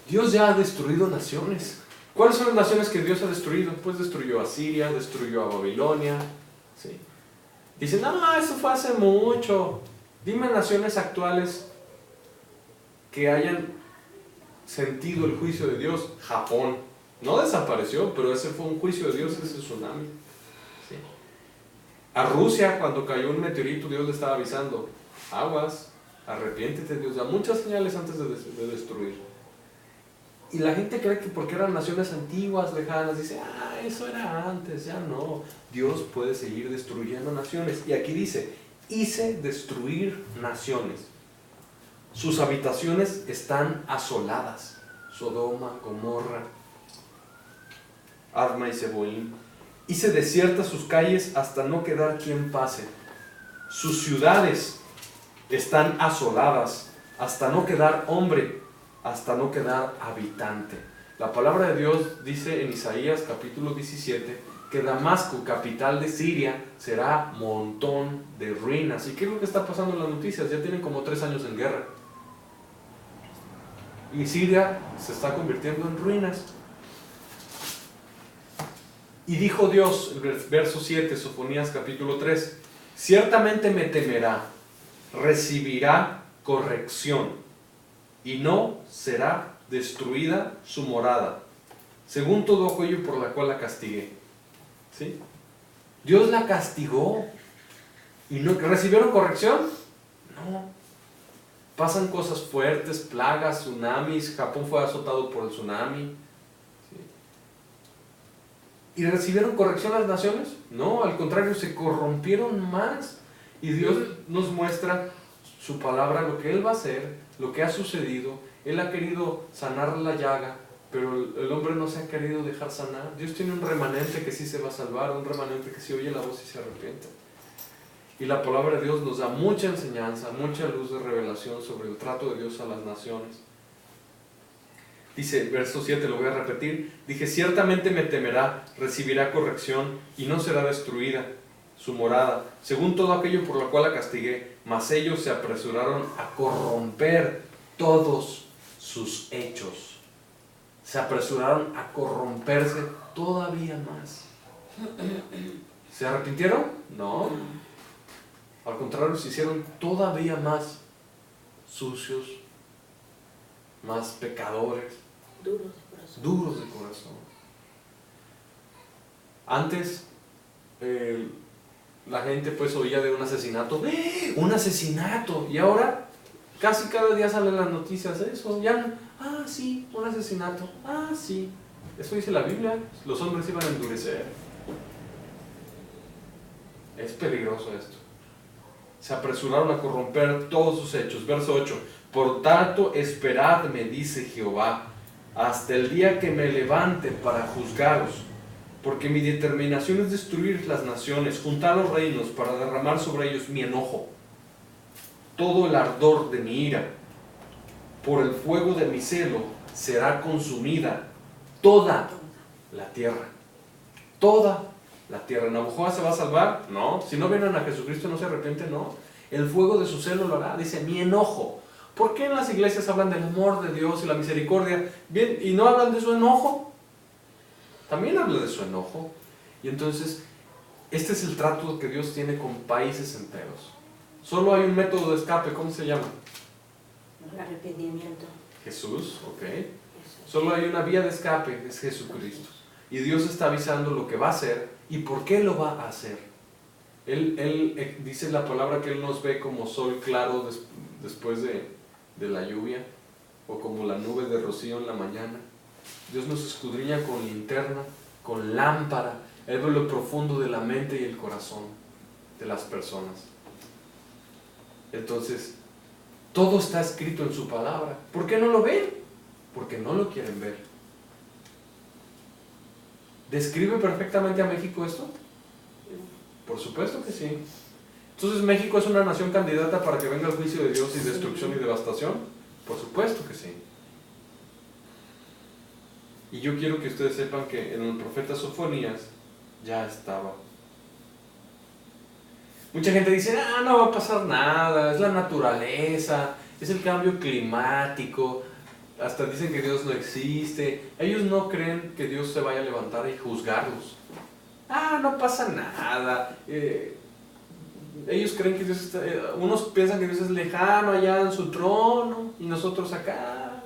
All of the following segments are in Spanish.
Dios ya ha destruido naciones. ¿Cuáles son las naciones que Dios ha destruido? Pues destruyó a Siria, destruyó a Babilonia. ¿Sí? Dicen, no, eso fue hace mucho. Dime naciones actuales que hayan sentido el juicio de Dios. Japón. No desapareció, pero ese fue un juicio de Dios, ese tsunami. ¿Sí? A Rusia, cuando cayó un meteorito, Dios le estaba avisando, aguas, arrepiéntete, Dios da muchas señales antes de destruir. Y la gente cree que porque eran naciones antiguas, lejanas, dice, eso era antes, ya no. Dios puede seguir destruyendo naciones. Y aquí dice, hice destruir naciones. Sus habitaciones están asoladas. Sodoma, Gomorra, Adma y Zeboim. Hice desiertas sus calles hasta no quedar quien pase. Sus ciudades están asoladas hasta no quedar hombre, hasta no quedar habitante. La palabra de Dios dice en Isaías capítulo 17 que Damasco, capital de Siria, será montón de ruinas. ¿Y qué es lo que está pasando en las noticias? Ya tienen como 3 años en guerra. Y Siria se está convirtiendo en ruinas. Y dijo Dios, verso 7, Sofonías capítulo 3, ciertamente me temerá, recibirá corrección, y no será destruida su morada, según todo aquello por la cual la castigué. ¿Sí? Dios la castigó. ¿Y no recibieron corrección? No. Pasan cosas fuertes, plagas, tsunamis. Japón fue azotado por el tsunami. ¿Y recibieron corrección las naciones? No, al contrario, se corrompieron más. Y Dios nos muestra su palabra, lo que Él va a hacer, lo que ha sucedido. Él ha querido sanar la llaga, pero el hombre no se ha querido dejar sanar. Dios tiene un remanente que sí se va a salvar, un remanente que sí oye la voz y se arrepiente. Y la palabra de Dios nos da mucha enseñanza, mucha luz de revelación sobre el trato de Dios a las naciones. Dice, verso 7, lo voy a repetir. Dije, ciertamente me temerá, recibirá corrección y no será destruida su morada, según todo aquello por lo cual la castigué. Mas ellos se apresuraron a corromper todos sus hechos. Se apresuraron a corromperse todavía más. ¿Se arrepintieron? No. Al contrario, se hicieron todavía más sucios, más pecadores. Duros de corazón. Antes la gente pues oía de un asesinato. ¡Un asesinato! Y ahora casi cada día salen las noticias de eso. Ya, sí, un asesinato. Sí. Eso dice la Biblia. Los hombres iban a endurecer. Es peligroso esto. Se apresuraron a corromper todos sus hechos. Verso 8. Por tanto, esperadme, dice Jehová, hasta el día que me levante para juzgaros, porque mi determinación es destruir las naciones, juntar los reinos para derramar sobre ellos mi enojo, todo el ardor de mi ira. Por el fuego de mi celo será consumida toda la tierra. Toda la tierra. ¿Nabujón se va a salvar? No. Si no vienen a Jesucristo, no se arrepienten, no. El fuego de su celo lo hará. Dice, mi enojo. ¿Por qué en las iglesias hablan del amor de Dios y la misericordia? Bien, y no hablan de su enojo. También habla de su enojo. Y entonces, este es el trato que Dios tiene con países enteros. Solo hay un método de escape. ¿Cómo se llama? El arrepentimiento. Jesús, ok. Solo hay una vía de escape, es Jesucristo. Y Dios está avisando lo que va a hacer y por qué lo va a hacer. Él dice la palabra que Él nos ve como sol claro después de la lluvia, o como la nube de rocío en la mañana. Dios nos escudriña con linterna, con lámpara. Él ve lo profundo de la mente y el corazón de las personas. Entonces, todo está escrito en su palabra. ¿Por qué no lo ven? Porque no lo quieren ver. ¿Describe perfectamente a México esto? Por supuesto que sí. Entonces, ¿México es una nación candidata para que venga el juicio de Dios y destrucción y devastación? Por supuesto que sí. Y yo quiero que ustedes sepan que en el profeta Sofonías ya estaba. Mucha gente dice, no va a pasar nada, es la naturaleza, es el cambio climático. hasta dicen que Dios no existe. Ellos no creen que Dios se vaya a levantar y juzgarlos. No pasa nada. Ellos creen que Dios está... unos piensan que Dios es lejano allá en su trono y nosotros acá.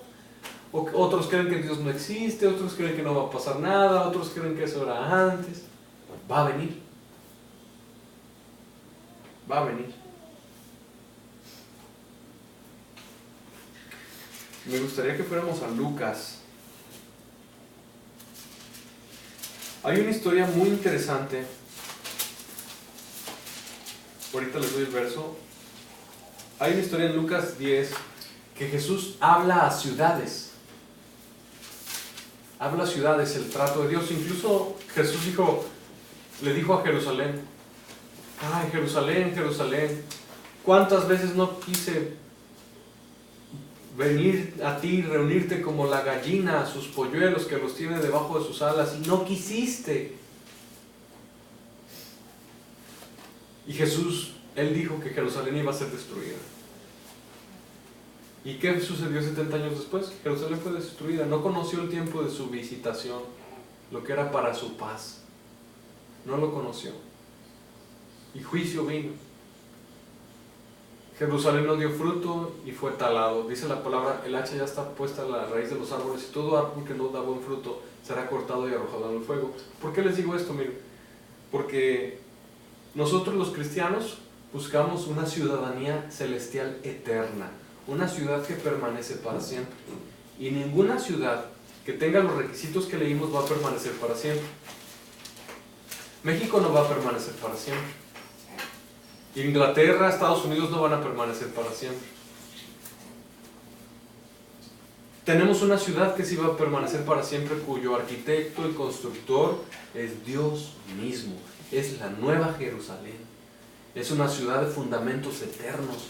Otros creen que Dios no existe, otros creen que no va a pasar nada, otros creen que eso era antes. Va a venir. Va a venir. Me gustaría que fuéramos a Lucas. Hay una historia muy interesante. Ahorita les doy el verso. Hay una historia en Lucas 10 que Jesús habla a ciudades. Habla a ciudades, el trato de Dios. Incluso Jesús le dijo a Jerusalén: ay, Jerusalén, Jerusalén, ¿cuántas veces no quise venir a ti, reunirte como la gallina a sus polluelos que los tiene debajo de sus alas, y no quisiste? Y Jesús, Él dijo que Jerusalén iba a ser destruida. ¿Y qué sucedió 70 años después? Jerusalén fue destruida. No conoció el tiempo de su visitación, lo que era para su paz. No lo conoció. Y juicio vino. Jerusalén no dio fruto y fue talado. Dice la palabra: el hacha ya está puesta a la raíz de los árboles, y todo árbol que no da buen fruto será cortado y arrojado en el fuego. ¿Por qué les digo esto? Miren, porque nosotros los cristianos buscamos una ciudadanía celestial eterna, una ciudad que permanece para siempre. Y ninguna ciudad que tenga los requisitos que leímos va a permanecer para siempre. México no va a permanecer para siempre. Inglaterra, Estados Unidos no van a permanecer para siempre. Tenemos una ciudad que sí va a permanecer para siempre, cuyo arquitecto y constructor es Dios mismo. Es la Nueva Jerusalén. Es una ciudad de fundamentos eternos.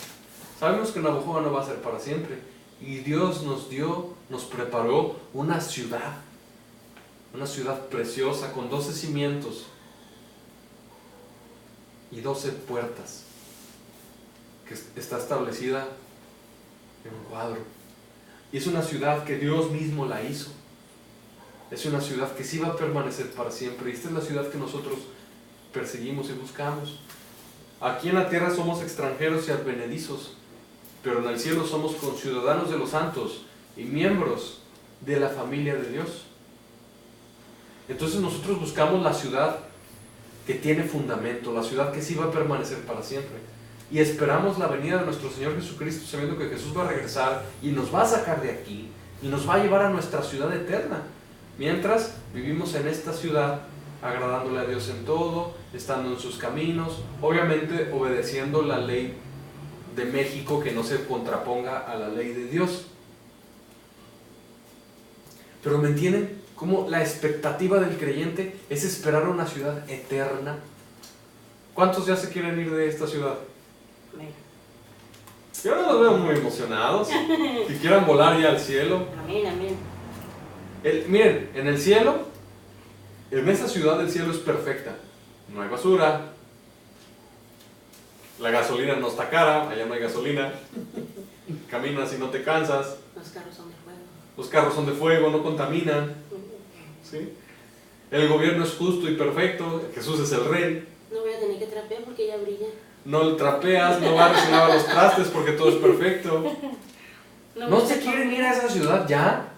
Sabemos que Navojoa no va a ser para siempre. Y Dios nos preparó una ciudad preciosa con 12 cimientos y 12 puertas, que está establecida en un cuadro. Y es una ciudad que Dios mismo la hizo. Es una ciudad que sí va a permanecer para siempre. Y esta es la ciudad que nosotros perseguimos y buscamos. Aquí en la tierra somos extranjeros y advenedizos, pero en el cielo somos conciudadanos de los santos y miembros de la familia de Dios. Entonces nosotros buscamos la ciudad que tiene fundamento, la ciudad que sí va a permanecer para siempre. Y esperamos la venida de nuestro Señor Jesucristo, sabiendo que Jesús va a regresar y nos va a sacar de aquí y nos va a llevar a nuestra ciudad eterna. Mientras vivimos en esta ciudad, agradándole a Dios en todo, estando en sus caminos, obviamente obedeciendo la ley de México, que no se contraponga a la ley de Dios. Pero ¿me entienden? Como la expectativa del creyente es esperar una ciudad eterna. ¿Cuántos ya se quieren ir de esta ciudad? Yo no los veo muy emocionados, que quieran volar ya al cielo. Amén, amén. Miren, en el cielo, en esa ciudad del cielo es perfecta. No hay basura, la gasolina no está cara, allá no hay gasolina, caminas y no te cansas. Los carros son de fuego. Los carros son de fuego, no contaminan. ¿Sí? El gobierno es justo y perfecto, Jesús es el rey. No voy a tener que trapear porque ya brilla. No le trapeas, no vas a lavar los trastes porque todo es perfecto. ¿No se quieren ir a esa ciudad ya?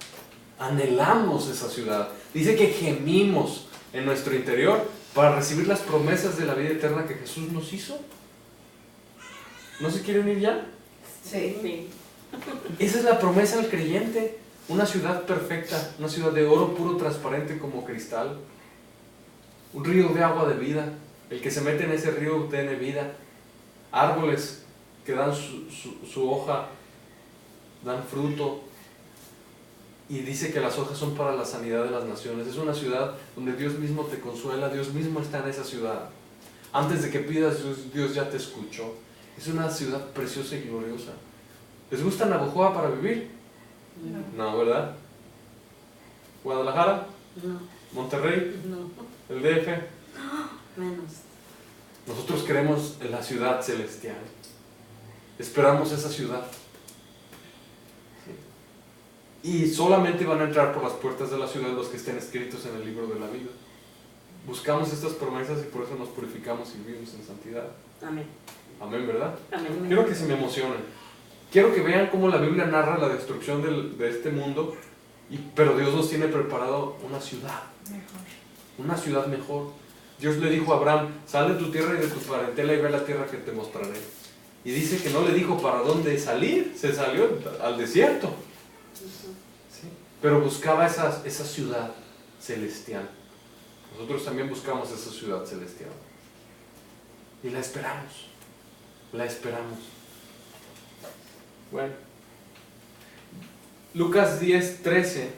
Anhelamos esa ciudad. Dice que gemimos en nuestro interior para recibir las promesas de la vida eterna que Jesús nos hizo. ¿No se quieren ir ya? Sí. Esa es la promesa del creyente. Una ciudad perfecta, una ciudad de oro puro, transparente como cristal. Un río de agua de vida. El que se mete en ese río tiene vida. Árboles que dan su hoja, dan fruto. Y dice que las hojas son para la sanidad de las naciones. Es una ciudad donde Dios mismo te consuela, Dios mismo está en esa ciudad. Antes de que pidas, Dios ya te escuchó. Es una ciudad preciosa y gloriosa. ¿Les gusta Navojoa para vivir? No, ¿verdad? ¿Guadalajara? No. ¿Monterrey? No. ¿El DF? Menos. Nosotros queremos la ciudad celestial. Esperamos esa ciudad. Y solamente van a entrar por las puertas de la ciudad los que estén escritos en el libro de la vida. Buscamos estas promesas y por eso nos purificamos y vivimos en santidad. Amén. Amén, ¿verdad? Amén. Quiero que se me emocionen. Quiero que vean cómo la Biblia narra la destrucción de este mundo, pero Dios nos tiene preparado una ciudad. Una ciudad mejor. Dios le dijo a Abraham, sal de tu tierra y de tu parentela y ve la tierra que te mostraré. Y dice que no le dijo para dónde salir, se salió al desierto. ¿Sí? Pero buscaba esa ciudad celestial. Nosotros también buscamos esa ciudad celestial. Y la esperamos. La esperamos. Bueno. Lucas 10:13.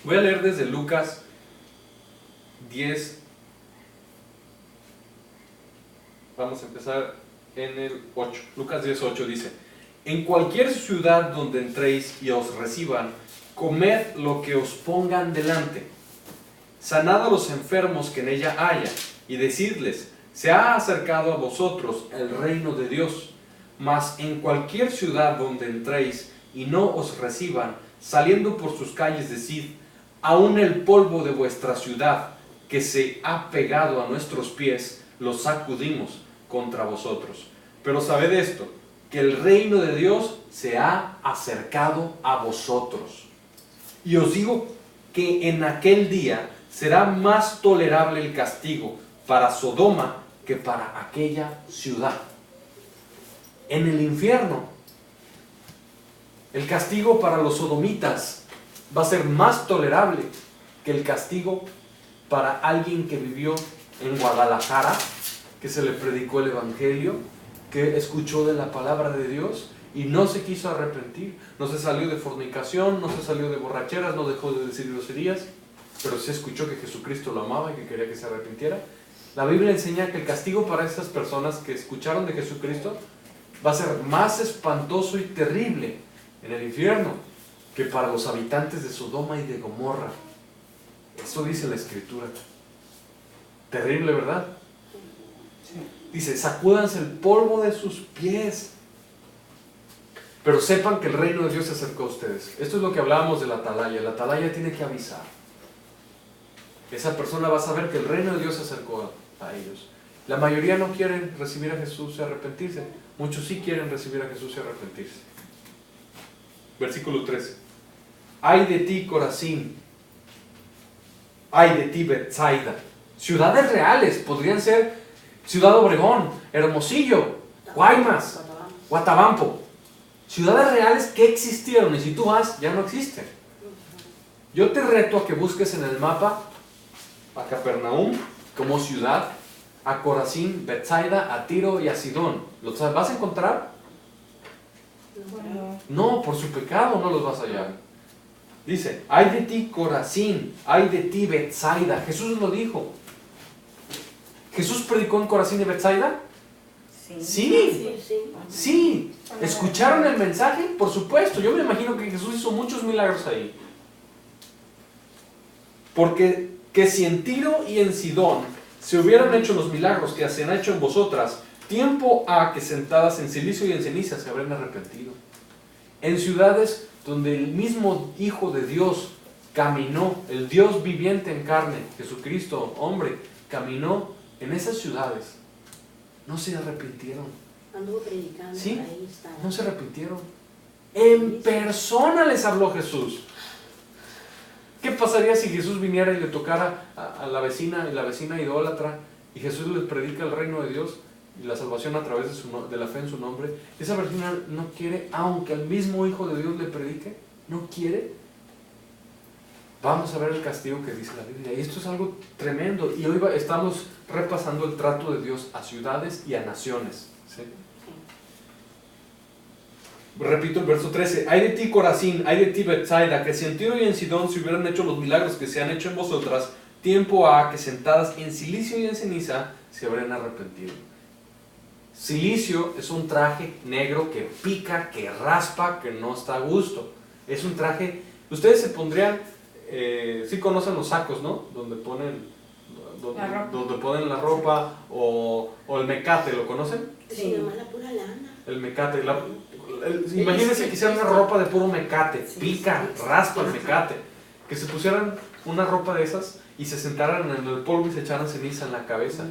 Voy a leer desde Lucas 10. Vamos a empezar en el 8. Lucas 10:8 dice: en cualquier ciudad donde entréis y os reciban, comed lo que os pongan delante. Sanad a los enfermos que en ella haya, y decidles: se ha acercado a vosotros el reino de Dios. Mas en cualquier ciudad donde entréis y no os reciban, saliendo por sus calles decid: aún el polvo de vuestra ciudad que se ha pegado a nuestros pies, lo sacudimos contra vosotros. Pero sabed esto, que el reino de Dios se ha acercado a vosotros. Y os digo que en aquel día será más tolerable el castigo para Sodoma que para aquella ciudad. En el infierno, el castigo para los sodomitas va a ser más tolerable que el castigo para alguien que vivió en Guadalajara, que se le predicó el evangelio, que escuchó de la palabra de Dios y no se quiso arrepentir, no se salió de fornicación, no se salió de borracheras, no dejó de decir groserías, pero sí escuchó que Jesucristo lo amaba y que quería que se arrepintiera. La Biblia enseña que el castigo para esas personas que escucharon de Jesucristo va a ser más espantoso y terrible en el infierno que para los habitantes de Sodoma y de Gomorra. Eso dice la Escritura. Terrible, ¿verdad? Dice: sacúdanse el polvo de sus pies, pero sepan que el reino de Dios se acercó a ustedes. Esto es lo que hablábamos de la atalaya. La atalaya tiene que avisar. Esa persona va a saber que el reino de Dios se acercó a ellos. La mayoría no quieren recibir a Jesús y arrepentirse. Muchos sí quieren recibir a Jesús y arrepentirse. Versículo 13. Ay de ti, Corazín. Ay de ti, Betsaida. Ciudades reales podrían ser Ciudad Obregón, Hermosillo, Guaymas, Guatabampo. Ciudades reales que existieron y si tú vas, ya no existen. Yo te reto a que busques en el mapa a Capernaum como ciudad, a Corazín, Betsaida, a Tiro y a Sidón. ¿Los vas a encontrar? No, por su pecado no los vas a hallar. Dice: ay de ti, Corazín, ay de ti, Betsaida. Jesús lo dijo. ¿Jesús predicó en Corazín y Betsaida? Sí. ¿Escucharon el mensaje? Por supuesto. Yo me imagino que Jesús hizo muchos milagros ahí. Porque que si en Tiro y en Sidón se hubieran hecho los milagros que se han hecho en vosotras, tiempo ha que sentadas en silicio y en ceniza se habrían arrepentido. En ciudades donde el mismo Hijo de Dios caminó, el Dios viviente en carne, Jesucristo, hombre, caminó en esas ciudades, no se arrepintieron. Anduvo predicando, ¿Sí? ahí está. No se arrepintieron. En persona les habló Jesús. ¿Qué pasaría si Jesús viniera y le tocara a la vecina y la vecina idólatra y Jesús les predica el reino de Dios y la salvación a través de la fe en su nombre? Esa vecina no quiere, aunque el mismo Hijo de Dios le predique, no quiere. Vamos a ver el castigo que dice la Biblia. Y esto es algo tremendo. Y hoy estamos repasando el trato de Dios a ciudades y a naciones. ¿Sí? Repito el verso 13. Ay de ti, Corazín, ay de ti, Betsaida, que si en Tiro y en Sidón se hubieran hecho los milagros que se han hecho en vosotras, tiempo ha que sentadas en silicio y en ceniza se habrían arrepentido. Silicio es un traje negro que pica, que raspa, que no está a gusto. Es un traje... Ustedes se pondrían... sí conocen los sacos, ¿no? Donde ponen la ropa o el mecate, ¿lo conocen? Sí, nomás la pura lana. El mecate, Imagínense que hicieran una ropa de puro mecate, Sí, pica, sí. raspa el Ajá. mecate. Que se pusieran una ropa de esas y se sentaran en el polvo y se echaran ceniza en la cabeza.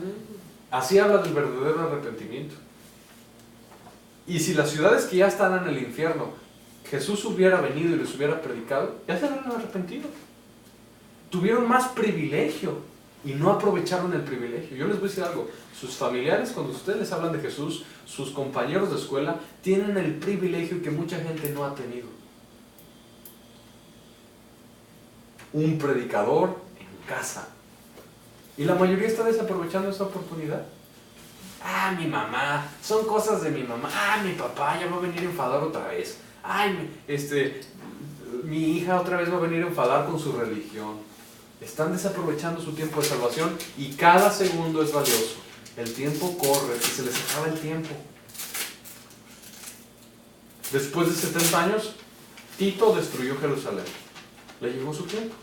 Así habla del verdadero arrepentimiento. Y si las ciudades que ya están en el infierno, Jesús hubiera venido y les hubiera predicado, ya se habrían arrepentido. Tuvieron más privilegio y no aprovecharon el privilegio. Yo les voy a decir algo, sus familiares, cuando ustedes les hablan de Jesús, sus compañeros de escuela, tienen el privilegio que mucha gente no ha tenido. Un predicador en casa. Y la mayoría está desaprovechando esa oportunidad. Ah, mi mamá, son cosas de mi mamá. Ah, mi papá ya va a venir a enfadar otra vez. Ay, mi hija otra vez va a venir a enfadar con su religión. Están desaprovechando su tiempo de salvación y cada segundo es valioso. El tiempo corre y se les acaba el tiempo. Después de 70 años, Tito destruyó Jerusalén. Le llegó su tiempo.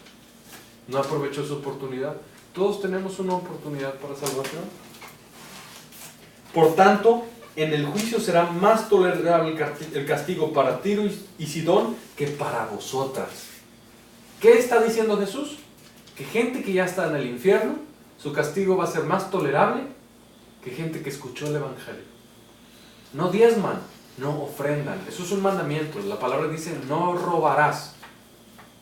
No aprovechó su oportunidad. Todos tenemos una oportunidad para salvación. Por tanto, en el juicio será más tolerable el castigo para Tiro y Sidón que para vosotras. ¿Qué está diciendo Jesús? Que gente que ya está en el infierno, su castigo va a ser más tolerable que gente que escuchó el Evangelio. No diezman, no ofrendan. Eso es un mandamiento. La palabra dice, no robarás.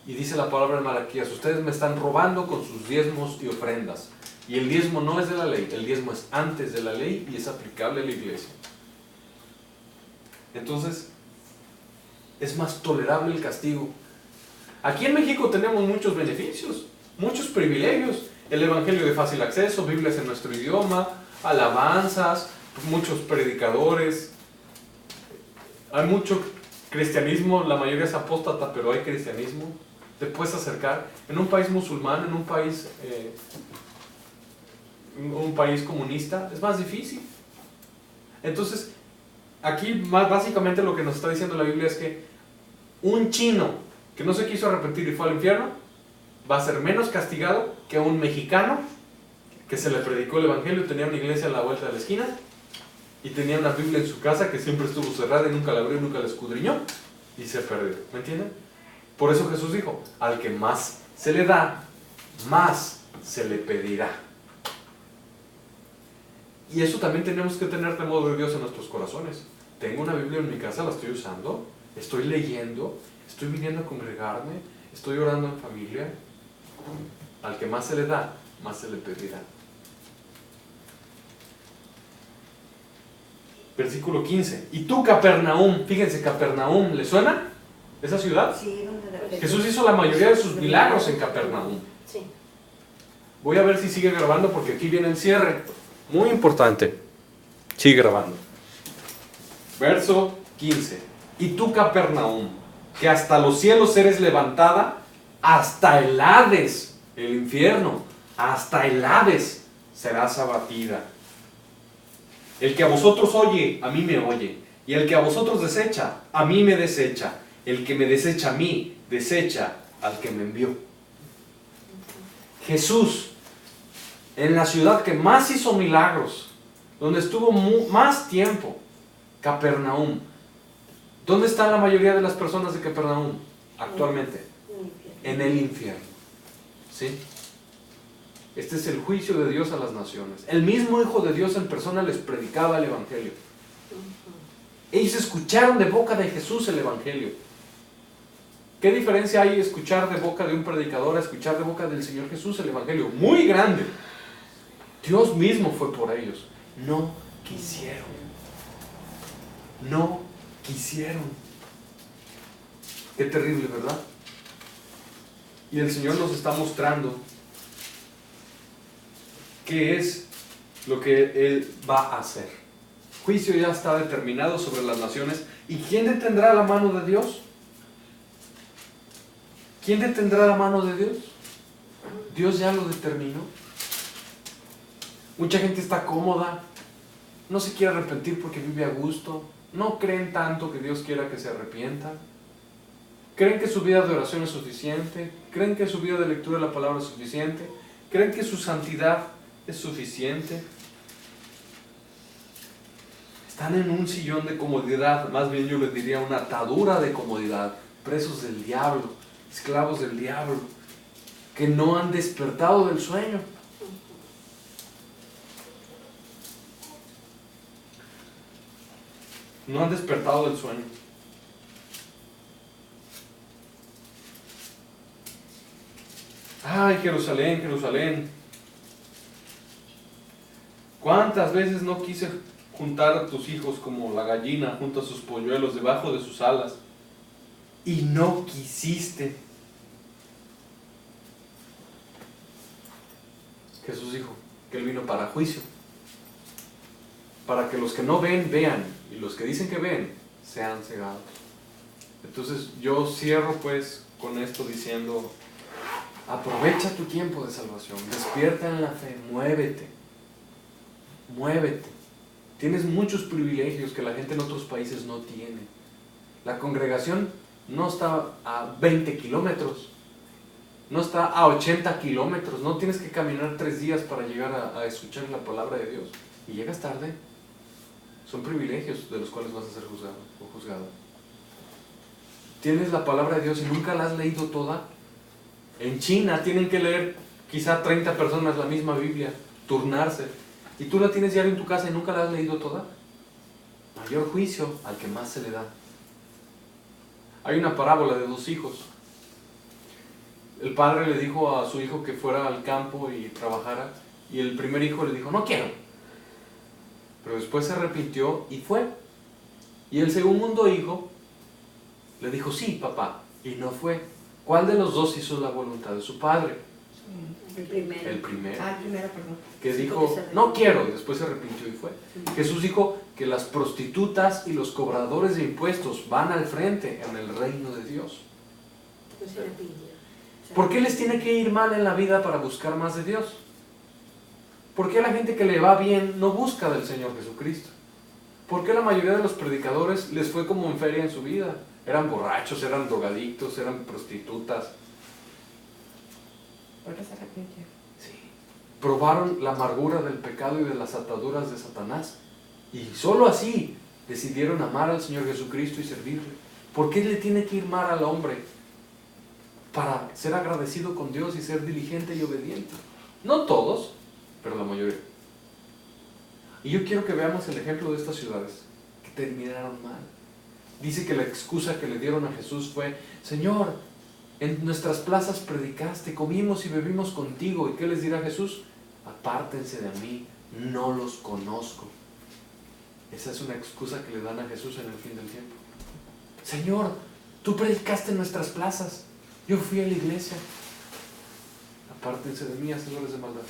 Y dice la palabra en Malaquías, ustedes me están robando con sus diezmos y ofrendas. Y el diezmo no es de la ley, el diezmo es antes de la ley y es aplicable a la iglesia. Entonces, es más tolerable el castigo. Aquí en México tenemos muchos beneficios, muchos privilegios. El evangelio de fácil acceso, Biblias en nuestro idioma, alabanzas, muchos predicadores. Hay mucho cristianismo, la mayoría es apóstata, pero hay cristianismo. Te puedes acercar. En un país musulmán, en un país comunista, es más difícil. Entonces, aquí básicamente lo que nos está diciendo la Biblia es que un chino que no se quiso arrepentir y fue al infierno, va a ser menos castigado que un mexicano que se le predicó el evangelio, tenía una iglesia a la vuelta de la esquina y tenía una Biblia en su casa que siempre estuvo cerrada y nunca la abrió, nunca la escudriñó y se perdió. ¿Me entienden? Por eso Jesús dijo, al que más se le da, más se le pedirá. Y eso también tenemos que tener temor de Dios en nuestros corazones. Tengo una Biblia en mi casa, la estoy usando, estoy leyendo, estoy viniendo a congregarme, estoy orando en familia. Al que más se le da, más se le pedirá. Versículo 15. Y tú, Capernaum, fíjense, Capernaum, ¿le suena esa ciudad? Sí, donde de repente- Jesús hizo la mayoría de sus milagros en Capernaum. Sí. Voy a ver si sigue grabando porque aquí viene el cierre. Muy importante. Sigue grabando. Verso 15. Y tú, Capernaum, que hasta los cielos eres levantada, hasta el Hades, el infierno, hasta el Hades serás abatida. El que a vosotros oye, a mí me oye. Y el que a vosotros desecha, a mí me desecha. El que me desecha a mí, desecha al que me envió. Jesús, en la ciudad que más hizo milagros, donde estuvo más tiempo, Capernaum. ¿Dónde están la mayoría de las personas de Capernaum actualmente? En el infierno. ¿Sí? Este es el juicio de Dios a las naciones. El mismo Hijo de Dios en persona les predicaba el Evangelio. Ellos escucharon de boca de Jesús el Evangelio. ¿Qué diferencia hay escuchar de boca de un predicador a escuchar de boca del Señor Jesús el Evangelio? Muy grande. Dios mismo fue por ellos. No quisieron. No quisieron. Qué terrible, ¿verdad? Y el Señor nos está mostrando qué es lo que Él va a hacer. Juicio ya está determinado sobre las naciones. ¿Y quién detendrá la mano de Dios? ¿Quién detendrá la mano de Dios? Dios ya lo determinó. Mucha gente está cómoda, no se quiere arrepentir porque vive a gusto, no creen tanto que Dios quiera que se arrepientan, creen que su vida de oración es suficiente, creen que su vida de lectura de la palabra es suficiente, creen que su santidad es suficiente. Están en un sillón de comodidad, más bien yo les diría una atadura de comodidad, presos del diablo, esclavos del diablo, que no han despertado del sueño. No han despertado del sueño. Ay, Jerusalén, Jerusalén. ¿Cuántas veces no quise juntar a tus hijos como la gallina junto a sus polluelos debajo de sus alas? Y no quisiste. Jesús dijo que Él vino para juicio, para que los que no ven, vean, y los que dicen que ven, sean cegados. Entonces yo cierro pues con esto diciendo, aprovecha tu tiempo de salvación, despierta en la fe, muévete, muévete. Tienes muchos privilegios que la gente en otros países no tiene. La congregación no está a 20 kilómetros, no está a 80 kilómetros, no tienes que caminar 3 días para llegar a escuchar la palabra de Dios, y llegas tarde. Son privilegios de los cuales vas a ser juzgado o juzgada. Tienes la palabra de Dios y nunca la has leído toda. En China tienen que leer quizá 30 personas la misma Biblia, turnarse, y tú la tienes diario en tu casa y nunca la has leído toda. Mayor juicio al que más se le da. Hay una parábola de 2 hijos. El padre le dijo a su hijo que fuera al campo y trabajara, y el primer hijo le dijo, no quiero. Pero después se arrepintió y fue. Y el segundo hijo le dijo, sí, papá, y no fue. ¿Cuál de los dos hizo la voluntad de su padre? El primero. El primero. Ah, el primero, perdón. Que dijo, no quiero, y después se arrepintió y fue. Jesús dijo que las prostitutas y los cobradores de impuestos van al frente en el reino de Dios. No se arrepintió. ¿Por qué les tiene que ir mal en la vida para buscar más de Dios? ¿Por qué la gente que le va bien no busca del Señor Jesucristo? ¿Por qué la mayoría de los predicadores les fue como en feria en su vida? Eran borrachos, eran drogadictos, eran prostitutas. ¿Por qué se arrepintió? Sí. Probaron la amargura del pecado y de las ataduras de Satanás. Y solo así decidieron amar al Señor Jesucristo y servirle. ¿Por qué le tiene que ir mal al hombre? Para ser agradecido con Dios y ser diligente y obediente. No todos, pero la mayoría. Y yo quiero que veamos el ejemplo de estas ciudades que terminaron mal. Dice que la excusa que le dieron a Jesús fue, Señor, en nuestras plazas predicaste, comimos y bebimos contigo. ¿Y qué les dirá Jesús? Apártense de mí, no los conozco. Esa es una excusa que le dan a Jesús en el fin del tiempo. Señor, tú predicaste en nuestras plazas, yo fui a la iglesia. Apártense de mí, hacedores de maldad.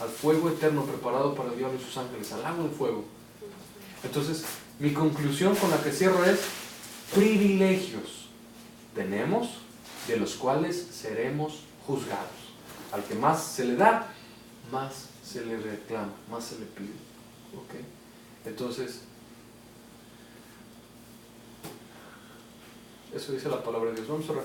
Al fuego eterno preparado para el diablo y sus ángeles, al lago de fuego. Entonces, mi conclusión con la que cierro es, privilegios tenemos de los cuales seremos juzgados. Al que más se le da, más se le reclama, más se le pide. ¿Okay? Entonces, eso dice la palabra de Dios. Vamos a orar.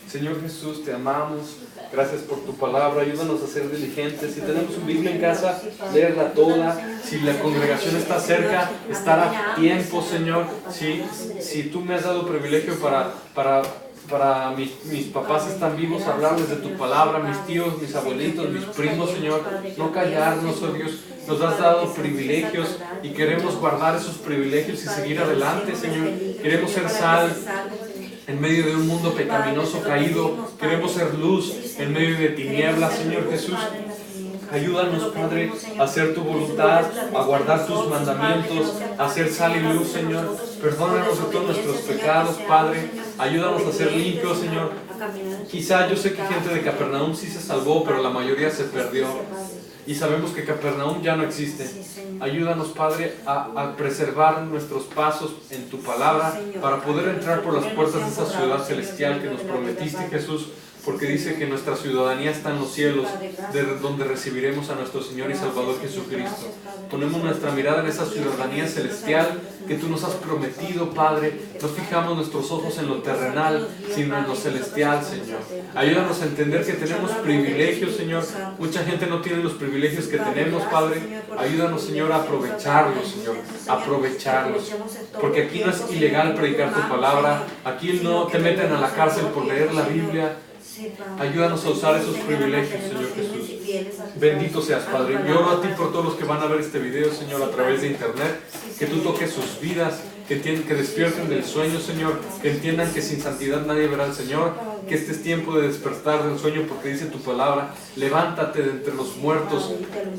Señor Jesús, te amamos. Gracias por tu palabra. Ayúdanos a ser diligentes. Si tenemos una Biblia en casa, leerla toda. Si la congregación está cerca, estar a tiempo, Señor. Si tú me has dado privilegio para mis papás están vivos, hablarles de tu palabra, mis tíos, mis abuelitos, mis primos, Señor. No callarnos, oh Dios. Nos has dado privilegios y queremos guardar esos privilegios y seguir adelante, Señor. Queremos ser sal en medio de un mundo pecaminoso caído. Queremos ser luz en medio de tinieblas, Señor Jesús. Ayúdanos, Padre, a hacer tu voluntad, a guardar tus mandamientos, a hacer sal y luz, Señor. Perdónanos de todos nuestros pecados, Padre. Ayúdanos a ser limpios, Señor. Quizá yo sé que gente de Capernaum sí se salvó, pero la mayoría se perdió. Y sabemos que Capernaum ya no existe. Ayúdanos, Padre, a preservar nuestros pasos en tu palabra para poder entrar por las puertas de esa ciudad celestial que nos prometiste, Jesús, porque dice que nuestra ciudadanía está en los cielos, de donde recibiremos a nuestro Señor y Salvador Jesucristo. Ponemos nuestra mirada en esa ciudadanía celestial que tú nos has prometido, Padre. No fijamos nuestros ojos en lo terrenal, sino en lo celestial, Señor. Ayúdanos a entender que tenemos privilegios, Señor. Mucha gente no tiene los privilegios que tenemos, Padre. Ayúdanos, Señor, a aprovecharlos, Señor. Aprovecharlos. Porque aquí no es ilegal predicar tu palabra. Aquí no te meten a la cárcel por leer la Biblia. Ayúdanos a usar esos privilegios, Señor Jesús. Bendito seas, Padre. Yo oro a ti por todos los que van a ver este video, Señor, a través de internet. Que tú toques sus vidas, que despierten del sueño, Señor. Que entiendan que sin santidad nadie verá al Señor. Que este es tiempo de despertar del sueño, porque dice tu palabra: levántate de entre los muertos,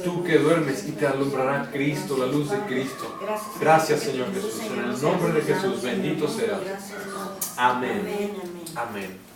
tú que duermes, y te alumbrará Cristo, la luz de Cristo. Gracias, Señor Jesús. En el nombre de Jesús, bendito seas. Amén. Amén.